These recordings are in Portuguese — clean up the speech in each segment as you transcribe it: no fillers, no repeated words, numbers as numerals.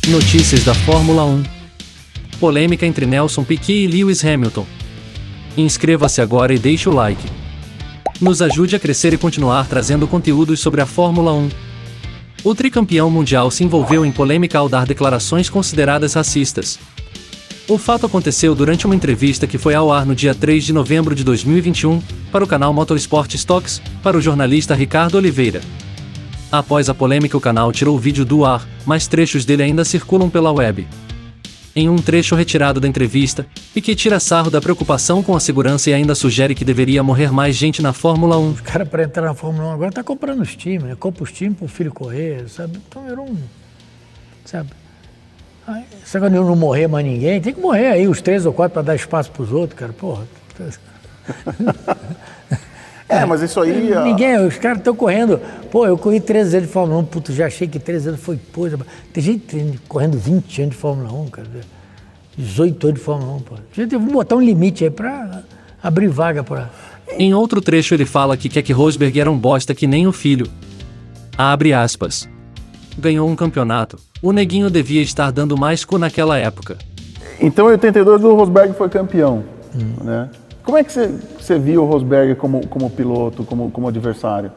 Notícias da Fórmula 1. Polêmica entre Nelson Piquet e Lewis Hamilton. Inscreva-se agora e deixe o like. Nos ajude a crescer e continuar trazendo conteúdos sobre a Fórmula 1. O tricampeão mundial se envolveu em polêmica ao dar declarações consideradas racistas. O fato aconteceu durante uma entrevista que foi ao ar no dia 3 de novembro de 2021, para o canal Motorsport Stocks, para o jornalista Ricardo Oliveira. Após a polêmica, o canal tirou o vídeo do ar, mas trechos dele ainda circulam pela web. Em um trecho retirado da entrevista, Piquet tira sarro da preocupação com a segurança e ainda sugere que deveria morrer mais gente na Fórmula 1. Os caras, para entrar na Fórmula 1 agora, tá comprando os times, né? Compra os times pro filho correr, sabe? Então era sabe? Aí, se agora não morrer mais ninguém, tem que morrer aí os 3 ou 4 para dar espaço pros outros, cara, porra. Mas isso aí... Ninguém, os caras estão correndo. Pô, eu corri 13 anos de Fórmula 1, puto, já achei que 13 anos foi coisa. Tem gente correndo 20 anos de Fórmula 1, cara. 18 anos de Fórmula 1, pô. A gente tem que botar um limite aí pra abrir vaga pra... Em outro trecho ele fala que Keke Rosberg era um bosta que nem o filho. Abre aspas. Ganhou um campeonato. O neguinho devia estar dando mais cu naquela época. Então em 82 o Rosberg foi campeão, né? Como é que você viu o Rosberg como piloto, como adversário?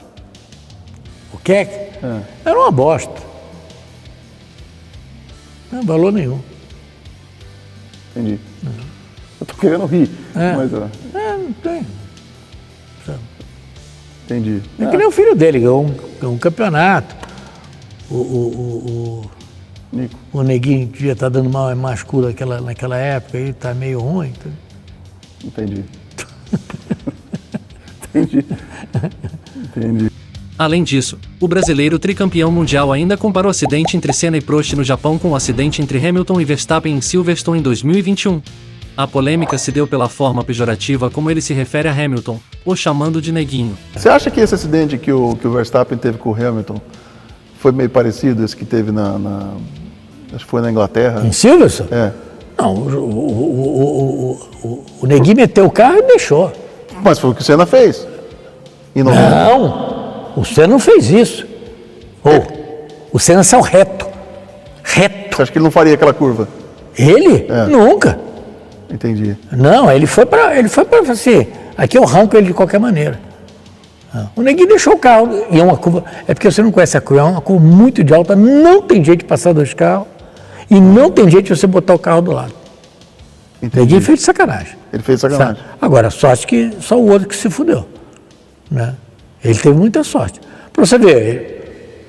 O Keke? Era uma bosta. Não tem valor nenhum. Entendi. Eu tô querendo rir, mas... não tem. Entendi. É que nem o filho dele, ganhou um campeonato. O Nico. O neguinho devia estar dando mais cu naquela época, aí tá meio ruim. Então... Entendi. Entendi. Além disso, o brasileiro tricampeão mundial ainda comparou o acidente entre Senna e Prost no Japão com o acidente entre Hamilton e Verstappen em Silverstone em 2021. A polêmica se deu pela forma pejorativa como ele se refere a Hamilton, o chamando de neguinho. Você acha que esse acidente que o Verstappen teve com o Hamilton foi meio parecido esse que teve acho que foi na Inglaterra? Em Silverstone? Não, o neguinho meteu o carro e deixou. Mas foi o que o Senna fez. E não, o Senna não fez isso. O Senna saiu reto. Reto. Você acha que ele não faria aquela curva? Ele? Nunca. Entendi. Não, ele foi pra assim, aqui eu arranco ele de qualquer maneira. O neguinho deixou o carro, e é uma curva, é porque você não conhece a curva, é uma curva muito de alta, não tem jeito de passar 2 carros, e não tem jeito de você botar o carro do lado. Entendi. O neguinho fez de sacanagem. Ele fez sacanagem. Sabe? Agora, sorte que só o outro que se fudeu. Né? Ele teve muita sorte. Pra você ver,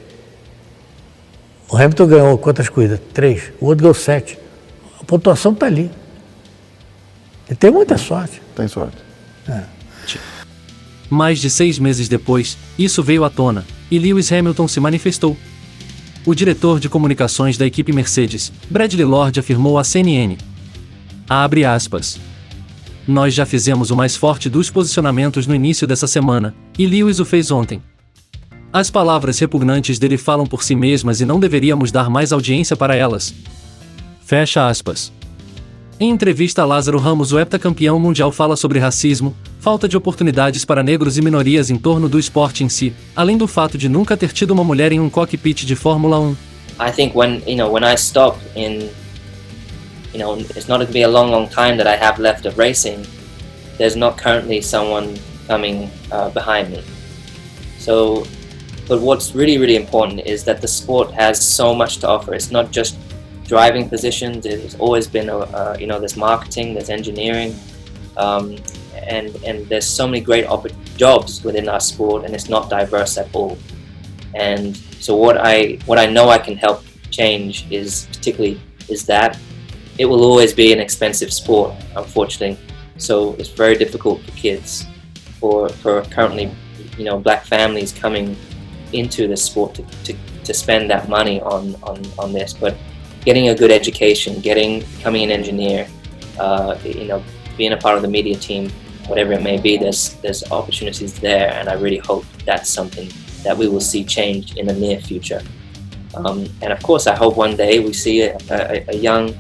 o Hamilton ganhou quantas corridas? 3, o outro ganhou 7. A pontuação tá ali. Ele teve muita sorte. Tem sorte. Mais de 6 meses depois, isso veio à tona, e Lewis Hamilton se manifestou. O diretor de comunicações da equipe Mercedes, Bradley Lord, afirmou à CNN. Abre aspas. Nós já fizemos o mais forte dos posicionamentos no início dessa semana, e Lewis o fez ontem. As palavras repugnantes dele falam por si mesmas e não deveríamos dar mais audiência para elas. Fecha aspas. Em entrevista a Lázaro Ramos, o heptacampeão mundial fala sobre racismo, falta de oportunidades para negros e minorias em torno do esporte em si, além do fato de nunca ter tido uma mulher em um cockpit de Fórmula 1. I think when I stop it's not going to be a long time that I have left of racing. There's not currently someone coming behind me. So, but what's really important is that the sport has so much to offer. It's not just driving positions. There's always been there's marketing, there's engineering, and there's so many great jobs within our sport, and it's not diverse at all. And so what I know I can help change is that it will always be an expensive sport, unfortunately. So it's very difficult for kids, for currently, black families coming into the sport to spend that money on this. But getting a good education, becoming an engineer, being a part of the media team, whatever it may be, there's opportunities there, and I really hope that's something that we will see change in the near future. And of course, I hope one day we see a young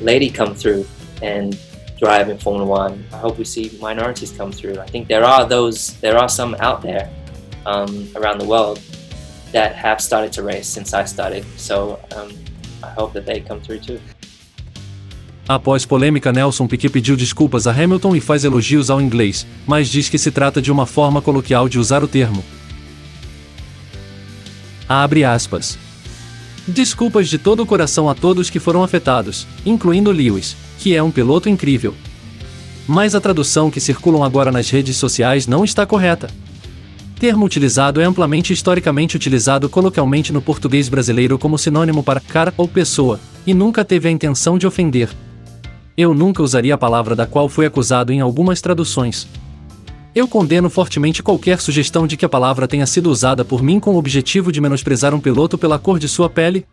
lady come through and drive in Formula One. I hope we see minorities come through. I think there are some out there around the world, that have started to race since I started. So I hope that they come through too. Após polêmica, Nelson Piquet pediu desculpas a Hamilton e faz elogios ao inglês, mas diz que se trata de uma forma coloquial de usar o termo. Abre aspas. Desculpas de todo o coração a todos que foram afetados, incluindo Lewis, que é um piloto incrível. Mas a tradução que circulam agora nas redes sociais não está correta. Termo utilizado é amplamente historicamente utilizado coloquialmente no português brasileiro como sinônimo para cara ou pessoa, e nunca teve a intenção de ofender. Eu nunca usaria a palavra da qual foi acusado em algumas traduções. Eu condeno fortemente qualquer sugestão de que a palavra tenha sido usada por mim com o objetivo de menosprezar um piloto pela cor de sua pele.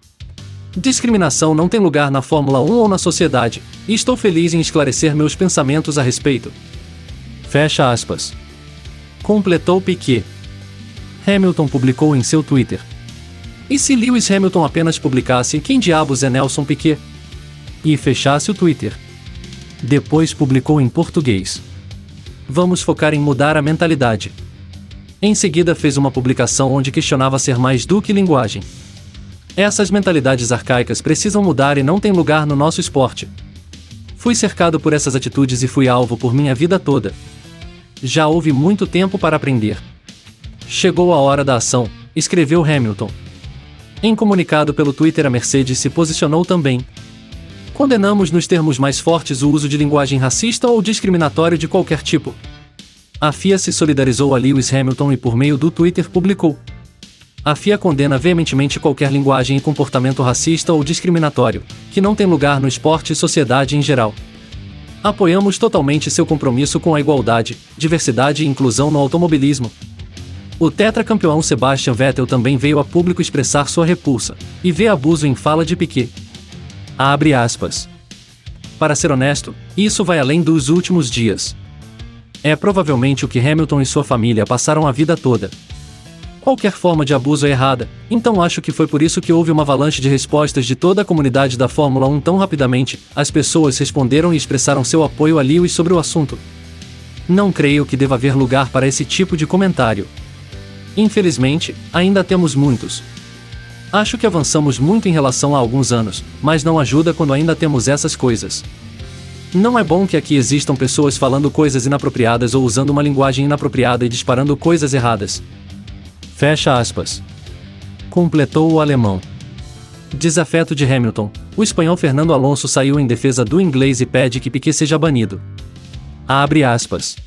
Discriminação não tem lugar na Fórmula 1 ou na sociedade, e estou feliz em esclarecer meus pensamentos a respeito. Fecha aspas. Completou Piquet. Hamilton publicou em seu Twitter. E se Lewis Hamilton apenas publicasse "Quem diabos é Nelson Piquet?" e fechasse o Twitter? Depois publicou em português. Vamos focar em mudar a mentalidade. Em seguida fez uma publicação onde questionava ser mais do que linguagem. Essas mentalidades arcaicas precisam mudar e não têm lugar no nosso esporte. Fui cercado por essas atitudes e fui alvo por minha vida toda. Já houve muito tempo para aprender. Chegou a hora da ação, escreveu Hamilton. Em comunicado pelo Twitter, a Mercedes se posicionou também. Condenamos nos termos mais fortes o uso de linguagem racista ou discriminatória de qualquer tipo. A FIA se solidarizou a Lewis Hamilton e por meio do Twitter publicou. A FIA condena veementemente qualquer linguagem e comportamento racista ou discriminatório, que não tem lugar no esporte e sociedade em geral. Apoiamos totalmente seu compromisso com a igualdade, diversidade e inclusão no automobilismo. O tetracampeão Sebastian Vettel também veio a público expressar sua repulsa, e vê abuso em fala de Piquet. Abre aspas. Para ser honesto, isso vai além dos últimos dias. É provavelmente o que Hamilton e sua família passaram a vida toda. Qualquer forma de abuso é errada, então acho que foi por isso que houve uma avalanche de respostas de toda a comunidade da Fórmula 1 tão rapidamente. As pessoas responderam e expressaram seu apoio a Lewis sobre o assunto. Não creio que deva haver lugar para esse tipo de comentário. Infelizmente, ainda temos muitos. Acho que avançamos muito em relação a alguns anos, mas não ajuda quando ainda temos essas coisas. Não é bom que aqui existam pessoas falando coisas inapropriadas ou usando uma linguagem inapropriada e disparando coisas erradas. Fecha aspas. Completou o alemão. Desafeto de Hamilton, o espanhol Fernando Alonso saiu em defesa do inglês e pede que Piquet seja banido. Abre aspas.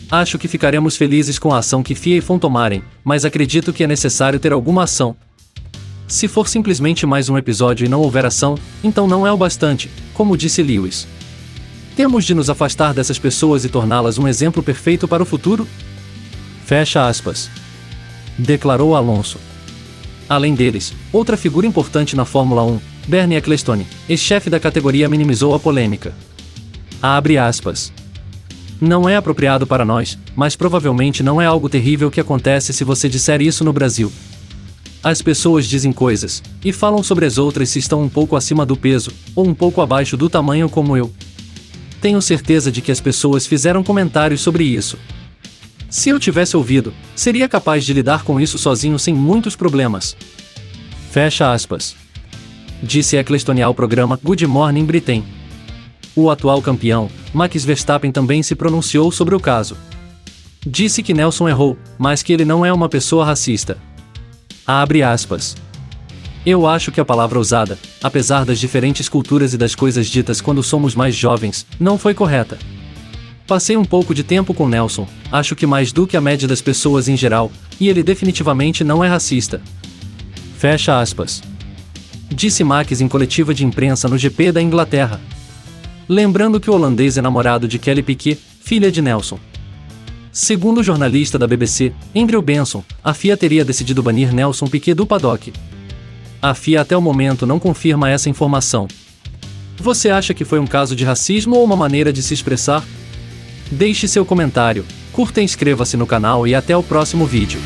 Acho que ficaremos felizes com a ação que FIA e FOM tomarem, mas acredito que é necessário ter alguma ação. Se for simplesmente mais um episódio e não houver ação, então não é o bastante, como disse Lewis. Temos de nos afastar dessas pessoas e torná-las um exemplo perfeito para o futuro? Fecha aspas. Declarou Alonso. Além deles, outra figura importante na Fórmula 1, Bernie Ecclestone, ex-chefe da categoria, minimizou a polêmica. Abre aspas. Não é apropriado para nós, mas provavelmente não é algo terrível que acontece se você disser isso no Brasil. As pessoas dizem coisas, e falam sobre as outras se estão um pouco acima do peso, ou um pouco abaixo do tamanho como eu. Tenho certeza de que as pessoas fizeram comentários sobre isso. Se eu tivesse ouvido, seria capaz de lidar com isso sozinho sem muitos problemas. Fecha aspas. Disse Ecclestone ao programa Good Morning Britain. O atual campeão, Max Verstappen, também se pronunciou sobre o caso. Disse que Nelson errou, mas que ele não é uma pessoa racista. Abre aspas. Eu acho que a palavra usada, apesar das diferentes culturas e das coisas ditas quando somos mais jovens, não foi correta. Passei um pouco de tempo com Nelson, acho que mais do que a média das pessoas em geral, e ele definitivamente não é racista. Fecha aspas. Disse Max em coletiva de imprensa no GP da Inglaterra. Lembrando que o holandês é namorado de Kelly Piquet, filha de Nelson. Segundo o jornalista da BBC, Andrew Benson, a FIA teria decidido banir Nelson Piquet do paddock. A FIA até o momento não confirma essa informação. Você acha que foi um caso de racismo ou uma maneira de se expressar? Deixe seu comentário, curta e inscreva-se no canal e até o próximo vídeo.